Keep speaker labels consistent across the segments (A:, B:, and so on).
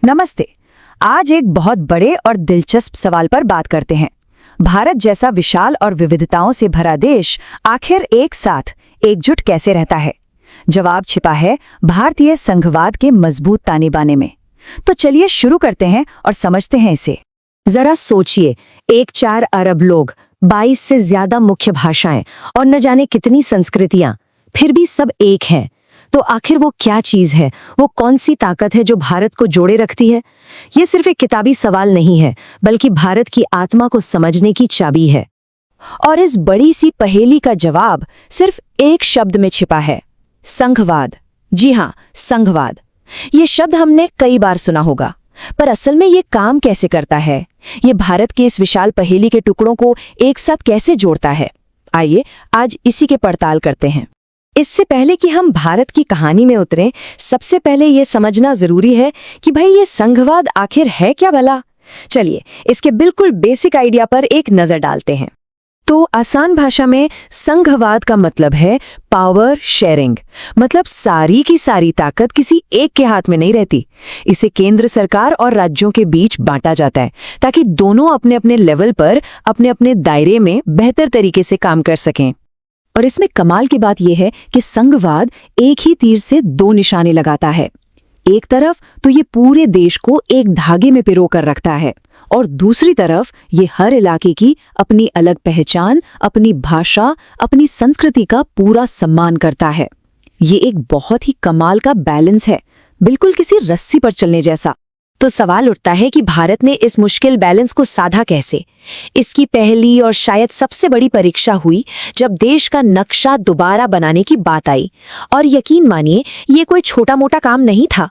A: नमस्ते। आज एक बहुत बड़े और दिलचस्प सवाल पर बात करते हैं। भारत जैसा विशाल और विविधताओं से भरा देश आखिर एक साथ एकजुट कैसे रहता है? जवाब छिपा है भारतीय संघवाद के मजबूत ताने बाने में। तो चलिए शुरू करते हैं और समझते हैं इसे।
B: जरा सोचिए, 1-4 अरब लोग, 22 से ज्यादा मुख्य भाषाएं और न जाने कितनी संस्कृतियां, फिर भी सब एक हैं। तो आखिर वो क्या चीज है, वो कौन सी ताकत है जो भारत को जोड़े रखती है? ये सिर्फ एक किताबी सवाल नहीं है, बल्कि भारत की आत्मा को समझने की चाबी है।
A: और इस बड़ी सी पहेली का जवाब सिर्फ एक शब्द में छिपा है, संघवाद। जी हाँ, संघवाद। ये शब्द हमने कई बार सुना होगा, पर असल में ये काम कैसे करता है? ये भारत के इस विशाल पहेली के टुकड़ों को एक साथ कैसे जोड़ता है? आइए आज इसी के पड़ताल करते हैं। इससे पहले कि हम भारत की कहानी में उतरें, सबसे पहले ये समझना जरूरी है कि भाई ये संघवाद आखिर है क्या भला। चलिए इसके बिल्कुल बेसिक आइडिया पर एक नजर डालते हैं। तो आसान भाषा में संघवाद का मतलब है पावर शेयरिंग। मतलब सारी की सारी ताकत किसी एक के हाथ में नहीं रहती। इसे केंद्र सरकार और राज्यों के बीच बांटा जाता है ताकि दोनों अपने अपने लेवल पर अपने अपने दायरे में बेहतर तरीके से काम कर सकें। और इसमें कमाल की बात यह है कि संघवाद एक ही तीर से दो निशाने लगाता है। एक तरफ तो ये पूरे देश को एक धागे में पिरो कर रखता है, और दूसरी तरफ ये हर इलाके की अपनी अलग पहचान, अपनी भाषा, अपनी संस्कृति का पूरा सम्मान करता है। ये एक बहुत ही कमाल का बैलेंस है, बिल्कुल किसी रस्सी पर चलने जैसा। तो सवाल उठता है कि भारत ने इस मुश्किल बैलेंस को साधा कैसे? इसकी पहली और शायद सबसे बड़ी परीक्षा हुई जब देश का नक्शा दोबारा बनाने की बात आई। और यकीन मानिए, ये कोई छोटा मोटा काम नहीं था।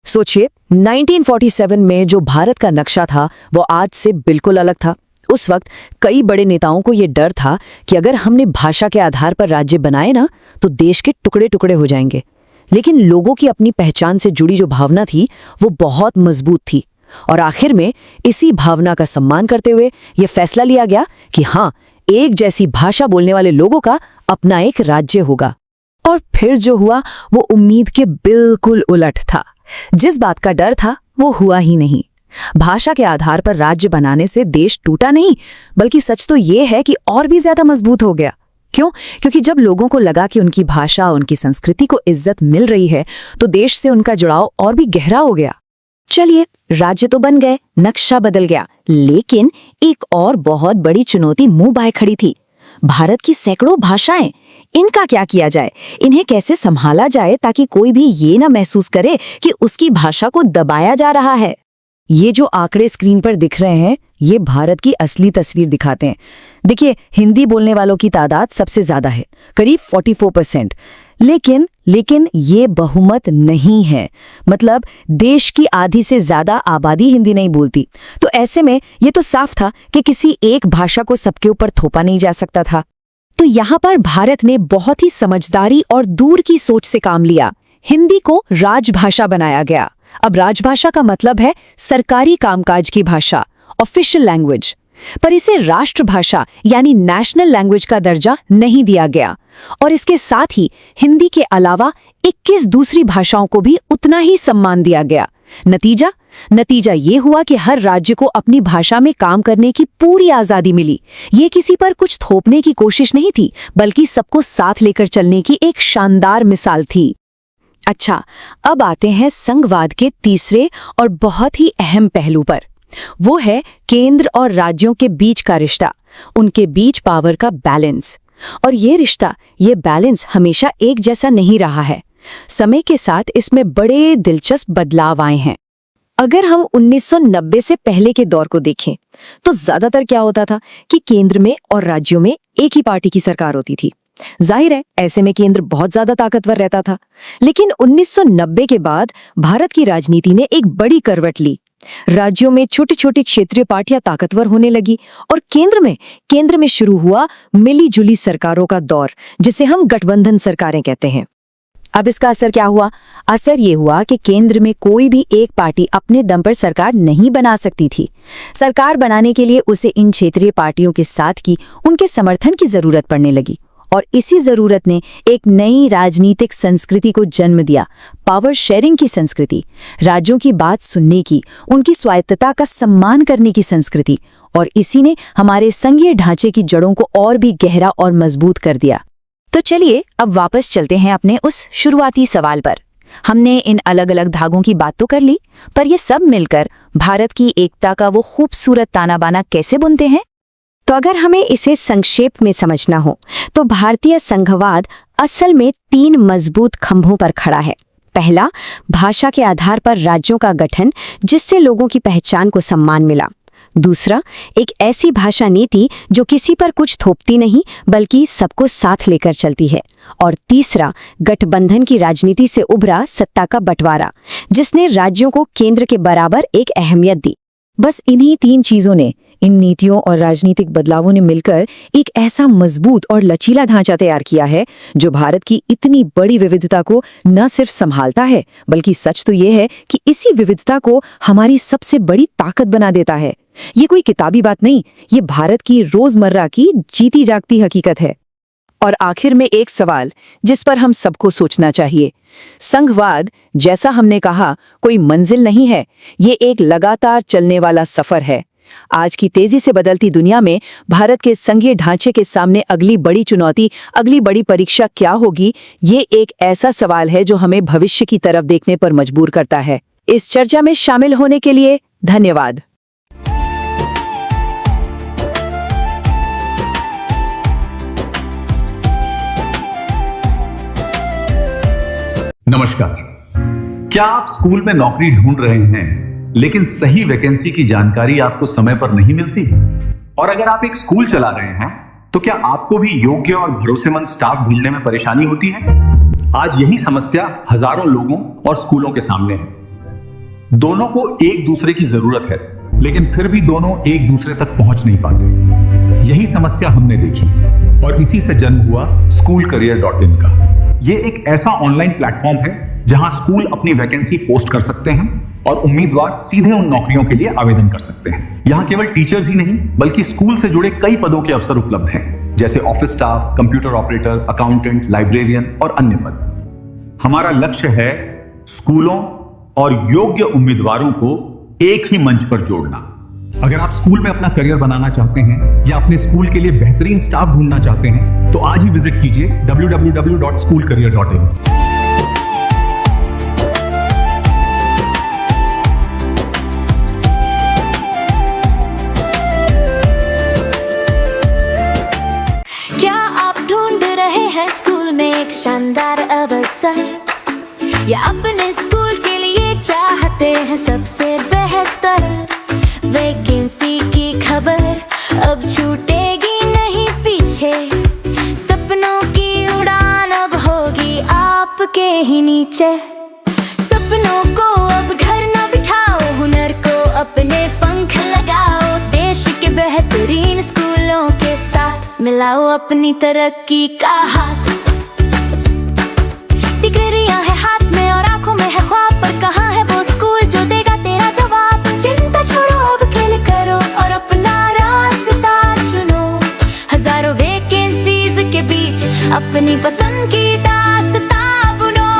A: सोचिए, 1947 में जो भारत का नक्शा था वो आज से बिल्कुल अलग था। उस वक्त कई बड़े नेताओं को ये डर था कि अगर हमने भाषा के आधार पर राज्य बनाए ना, तो देश के टुकड़े टुकड़े हो जाएंगे। लेकिन लोगों की अपनी पहचान से जुड़ी जो भावना थी वो बहुत मजबूत थी, और आखिर में इसी भावना का सम्मान करते हुए ये फैसला लिया गया कि हाँ, एक जैसी भाषा बोलने वाले लोगों का अपना एक राज्य होगा। और फिर जो हुआ वो उम्मीद के बिल्कुल उलट था। जिस बात का डर था वो हुआ ही नहीं। भाषा के आधार पर राज्य बनाने से देश टूटा नहीं, बल्कि सच तो ये है कि और भी ज्यादा मजबूत हो गया। क्यों? क्योंकि जब लोगों को लगा कि उनकी भाषा, उनकी संस्कृति को इज्जत मिल रही है, तो देश से उनका जुड़ाव और भी गहरा हो गया। चलिए, राज्य तो बन गए, नक्शा बदल गया, लेकिन एक और बहुत बड़ी चुनौती मुंह बाय खड़ी थी। भारत की सैकड़ों भाषाएं, इनका क्या किया जाए? इन्हें कैसे संभाला जाए ताकि कोई भी ये ना महसूस करे कि उसकी भाषा को दबाया जा रहा है? ये जो आंकड़े स्क्रीन पर दिख रहे हैं, ये भारत की असली तस्वीर दिखाते हैं। देखिए, हिंदी बोलने वालों की तादाद सबसे ज्यादा है, करीब 44%। लेकिन ये बहुमत नहीं है। मतलब देश की आधी से ज्यादा आबादी हिंदी नहीं बोलती। तो ऐसे में ये तो साफ था कि किसी एक भाषा को सबके ऊपर थोपा नहीं जा सकता था। तो यहाँ पर भारत ने बहुत ही समझदारी और दूर की सोच से काम लिया। हिंदी को राजभाषा बनाया गया। अब राजभाषा का मतलब है सरकारी कामकाज की भाषा, ऑफिशियल लैंग्वेज। पर इसे राष्ट्रभाषा यानी नेशनल लैंग्वेज का दर्जा नहीं दिया गया। और इसके साथ ही हिंदी के अलावा 21 दूसरी भाषाओं को भी उतना ही सम्मान दिया गया। नतीजा ये हुआ कि हर राज्य को अपनी भाषा में काम करने की पूरी आजादी मिली। ये किसी पर कुछ थोपने की कोशिश नहीं थी, बल्कि सबको साथ लेकर चलने की एक शानदार मिसाल थी। अच्छा, अब आते हैं संघवाद के तीसरे और बहुत ही अहम पहलू पर। वो है केंद्र और राज्यों के बीच का रिश्ता, उनके बीच पावर का बैलेंस। और ये बैलेंस हमेशा एक जैसा नहीं रहा है। समय के साथ इसमें बड़े दिलचस्प बदलाव आए हैं। अगर हम 1990 से पहले के दौर को देखें, तो ज्यादातर क्या होता था कि केंद्र में और राज्यों में एक ही पार्टी की सरकार होती थी। जाहिर है, ऐसे में केंद्र बहुत ज्यादा ताकतवर रहता था। लेकिन 1990 के बाद भारत की राजनीति ने एक बड़ी करवट ली। राज्यों में छोटी छोटी क्षेत्रीय पार्टियां ताकतवर होने लगी, और केंद्र में शुरू हुआ मिली जुली सरकारों का दौर, जिसे हम गठबंधन सरकारें कहते हैं। अब इसका असर क्या हुआ? असर ये हुआ कि केंद्र में कोई भी एक पार्टी अपने दम पर सरकार नहीं बना सकती थी। सरकार बनाने के लिए उसे इन क्षेत्रीय पार्टियों के साथ की उनके समर्थन की जरूरत पड़ने लगी। और इसी जरूरत ने एक नई राजनीतिक संस्कृति को जन्म दिया, पावर शेयरिंग की संस्कृति, राज्यों की बात सुनने की, उनकी स्वायत्तता का सम्मान करने की संस्कृति। और इसी ने हमारे संघीय ढांचे की जड़ों को और भी गहरा और मजबूत कर दिया। तो चलिए अब वापस चलते हैं अपने उस शुरुआती सवाल पर। हमने इन अलग अलग धागों की बात तो कर ली, पर ये सब मिलकर भारत की एकता का वो खूबसूरत ताना बाना कैसे बुनते हैं?
B: तो अगर हमें इसे संक्षेप में समझना हो तो भारतीय संघवाद असल में 3 मजबूत खंभों पर खड़ा है। पहला, भाषा के आधार पर राज्यों का गठन, जिससे लोगों की पहचान को सम्मान मिला। दूसरा, एक ऐसी भाषा नीति जो किसी पर कुछ थोपती नहीं बल्कि सबको साथ लेकर चलती है। और तीसरा, गठबंधन की राजनीति से उभरा सत्ता का बंटवारा, जिसने राज्यों को केंद्र के बराबर एक अहमियत दी।
A: बस इन्हीं 3 चीजों ने, इन नीतियों और राजनीतिक बदलावों ने मिलकर एक ऐसा मजबूत और लचीला ढांचा तैयार किया है जो भारत की इतनी बड़ी विविधता को न सिर्फ संभालता है, बल्कि सच तो ये है कि इसी विविधता को हमारी सबसे बड़ी ताकत बना देता है। ये कोई किताबी बात नहीं, ये भारत की रोजमर्रा की जीती जागती हकीकत है। और आखिर में एक सवाल जिस पर हम सबको सोचना चाहिए। संघवाद, जैसा हमने कहा, कोई मंजिल नहीं है, ये एक लगातार चलने वाला सफर है। आज की तेजी से बदलती दुनिया में भारत के संघीय ढांचे के सामने अगली बड़ी चुनौती, अगली बड़ी परीक्षा क्या होगी, ये एक ऐसा सवाल है जो हमें भविष्य की तरफ देखने पर मजबूर करता है। इस चर्चा में शामिल होने के लिए धन्यवाद।
C: नमस्कार। क्या आप स्कूल में नौकरी ढूंढ रहे हैं लेकिन सही वैकेंसी की जानकारी आपको समय पर नहीं मिलती? और अगर आप एक स्कूल चला रहे हैं तो क्या आपको भी योग्य और भरोसेमंद स्टाफ ढूंढने में परेशानी होती है? आज यही समस्या हजारों लोगों और स्कूलों के सामने है। दोनों को एक दूसरे की जरूरत है, लेकिन फिर भी दोनों एक दूसरे तक पहुंच नहीं पाते। यही समस्या हमने देखी और इसी से जन्म हुआ SchoolCareer.in का। ये एक ऐसा ऑनलाइन प्लेटफॉर्म है जहां स्कूल अपनी वैकेंसी पोस्ट कर सकते हैं और उम्मीदवार सीधे उन नौकरियों के लिए आवेदन कर सकते हैं। यहाँ केवल टीचर्स ही नहीं बल्कि स्कूल से जुड़े कई पदों के अवसर उपलब्ध हैं, जैसे office staff, computer operator, accountant, librarian और अन्य पद। हमारा लक्ष्य है स्कूलों और योग्य उम्मीदवारों को एक ही मंच पर जोड़ना। अगर आप स्कूल में अपना करियर बनाना चाहते हैं या अपने स्कूल के लिए बेहतरीन स्टाफ ढूंढना चाहते हैं तो आज ही विजिट कीजिए www.schoolcareer.in।
D: क्या आप ढूंढ रहे हैं स्कूल में एक शानदार अवसर, या अपने स्कूल के लिए चाहते हैं सबसे बेहतर वैकेंसी की खबर? अब छूटेगी नहीं पीछे, सपनों की उड़ान अब होगी आपके ही नीचे। सपनों को अब घर न बिठाओ, हुनर को अपने पंख लगाओ, देश के बेहतरीन स्कूलों के साथ मिलाओ अपनी तरक्की का हाथ। डिग्रियां है हाथ में और आंखों में है ख्वाब, पर कहाँ है वो स्कूल जो देगा तेरा जवाब? चिंता छोड़ो, अब खेल करो और अपना रास्ता चुनो। हजारों वैकेंसीज के बीच अपनी पसंद की दास्तां बुनो।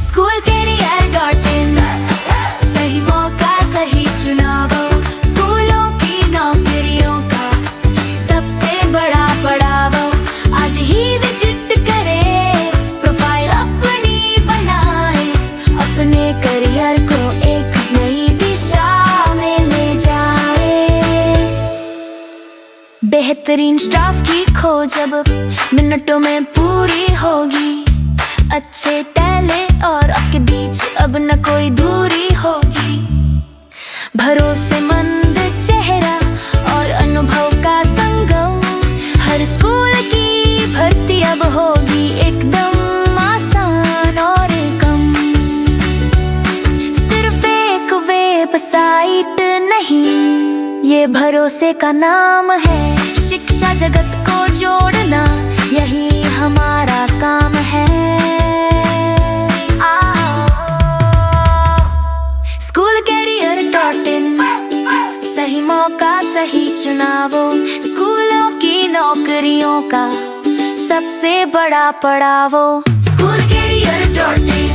D: SchoolCareer.in, सही मौका सही चुनाव, स्कूलों की नौकरियों का सबसे बड़ा पड़ाव। आज ही विजिट करें, प्रोफाइल अपनी बनाएं, अपने करियर को एक नई दिशा में ले जाए। बेहतरीन स्टाफ की खोज अब मिनटों में पूरी होगी, अच्छे टैलेंट और आपके बीच अब न कोई दूरी होगी। भरोसेमंद चेहरा और अनुभव का संगम, हर स्कूल की भर्ती अब होगी एकदम आसान और कम। सिर्फ एक वेबसाइट नहीं, ये भरोसे का नाम है। शिक्षा जगत को जोड़ना यही हमारा काम है। SchoolCareer.in, सही मौका सही चुनावों, स्कूलों की नौकरियों का सबसे बड़ा पड़ाव वो स्कूल कैरियर.in